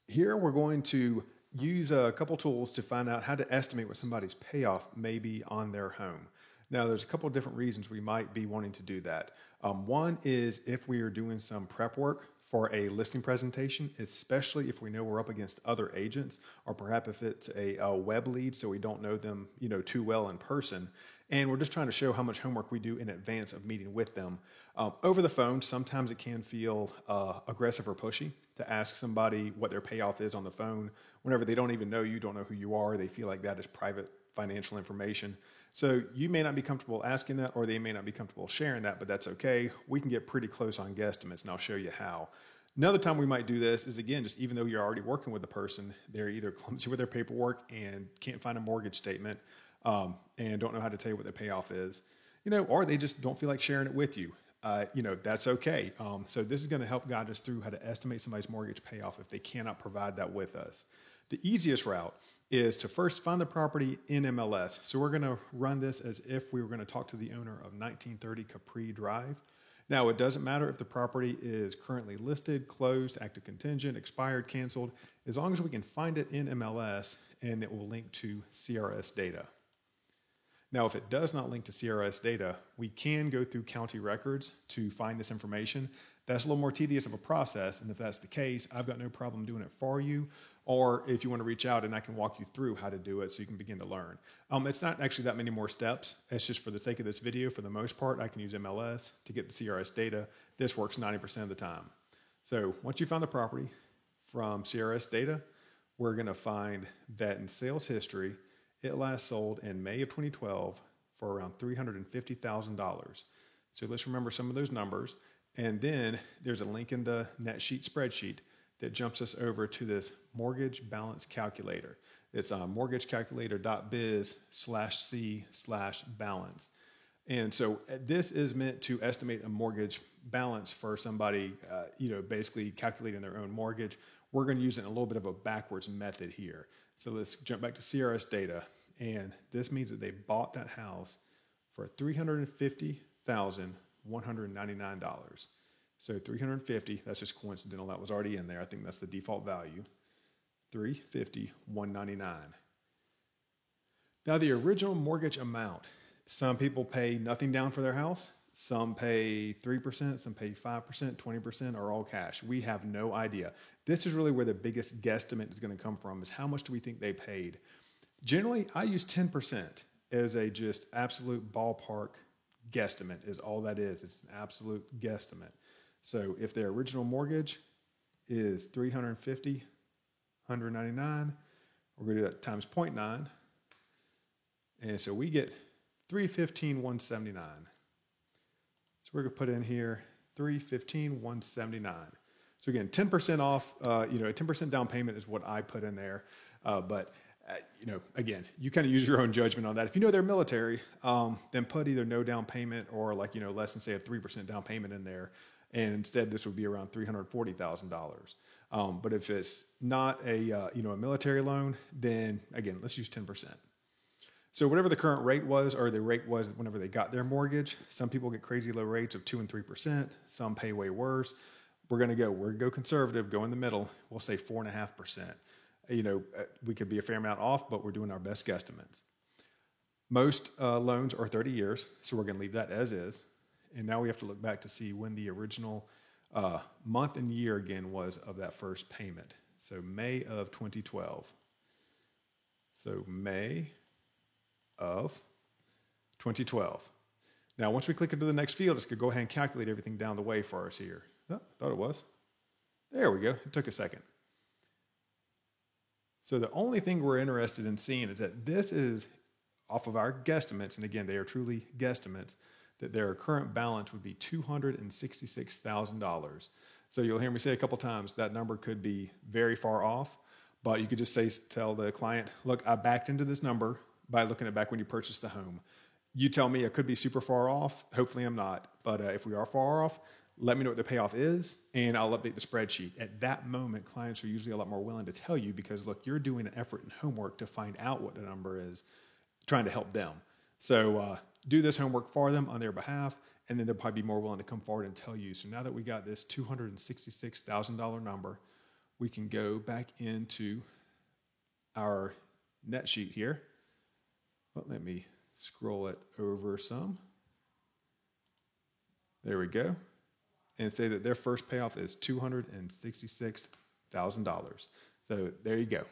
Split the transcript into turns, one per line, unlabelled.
Here we're going to use a couple tools to find out how to estimate what somebody's payoff may be on their home. Now, there's a couple of different reasons we might be wanting to do that. One is if we are doing some prep work for a listing presentation, especially if we know we're up against other agents, or perhaps if it's a web lead, so we don't know them, too well in person, and we're just trying to show how much homework we do in advance of meeting with them. Over the phone, sometimes it can feel aggressive or pushy to ask somebody what their payoff is on the phone whenever they don't even know you, don't know who you are. They feel like that is private financial information. So you may not be comfortable asking that, or they may not be comfortable sharing that, but that's okay. We can get pretty close on guesstimates, and I'll show you how. Another time we might do this is, again, just even though you're already working with the person, they're either clumsy with their paperwork and can't find a mortgage statement, and don't know how to tell you what their payoff is, or they just don't feel like sharing it with you. That's okay. So this is going to help guide us through how to estimate somebody's mortgage payoff if they cannot provide that with us. The easiest route is to first find the property in MLS. So we're going to run this as if we were going to talk to the owner of 1930 Capri Drive. Now, it doesn't matter if the property is currently listed, closed, active contingent, expired, canceled, as long as we can find it in MLS and it will link to CRS data. Now, if it does not link to CRS data, we can go through county records to find this information. That's a little more tedious of a process, and if that's the case, I've got no problem doing it for you, or if you want to reach out and I can walk you through how to do it so you can begin to learn. It's not actually that many more steps. It's just for the sake of this video, for the most part, I can use MLS to get the CRS data. This works 90% of the time. So once you found the property from CRS data, we're going to find that in sales history, it last sold in May of 2012 for around $350,000. So let's remember some of those numbers. And then there's a link in the NetSheet spreadsheet that jumps us over to this mortgage balance calculator. It's mortgageCalculator.biz/C/balance. And so this is meant to estimate a mortgage balance for somebody, basically calculating their own mortgage. We're going to use it in a little bit of a backwards method here. So let's jump back to CRS data. And this means that they bought that house for $350,199. So 350, that's just coincidental. That was already in there. I think that's the default value. 350,199. Now the original mortgage amount, some people pay nothing down for their house. Some pay 3%, some pay 5%, 20%, or all cash. We have no idea. This is really where the biggest guesstimate is going to come from, is how much do we think they paid? Generally, I use 10% as a just absolute ballpark guesstimate is all that is. It's an absolute guesstimate. So if their original mortgage is $350,199, we're going to do that times 0.9. And so we get $315,179. So we're going to put in here $315,179. So again, 10% off, a 10% down payment is what I put in there. Again, you kind of use your own judgment on that. If you know they're military, then put either no down payment or less than say a 3% down payment in there. And instead, this would be around $340,000. But if it's not a military loan, then again, let's use 10%. So whatever the current rate was, or the rate was whenever they got their mortgage, some people get crazy low rates of 2 and 3%. Some pay way worse. We're going to go conservative, go in the middle. We'll say 4.5%. We could be a fair amount off, but we're doing our best guesstimates. Most loans are 30 years, so we're going to leave that as is. And now we have to look back to see when the original month and year again was of that first payment. So May of 2012. So May of 2012. Now, once we click into the next field, it's going to go ahead and calculate everything down the way for us here. Oh, thought it was. There we go. It took a second. So the only thing we're interested in seeing is that this is off of our guesstimates, and again, they are truly guesstimates, that their current balance would be $266,000. So you'll hear me say a couple times that number could be very far off, but you could just tell the client, look, I backed into this number by looking at back when you purchased the home. You tell me it could be super far off. Hopefully I'm not, but if we are far off, let me know what the payoff is, and I'll update the spreadsheet. At that moment, clients are usually a lot more willing to tell you because, look, you're doing an effort and homework to find out what the number is, trying to help them. So do this homework for them on their behalf, and then they'll probably be more willing to come forward and tell you. So now that we got this $266,000 number, we can go back into our net sheet here. Well, let me scroll it over some. There we go. And say that their first payoff is $266,000. So there you go.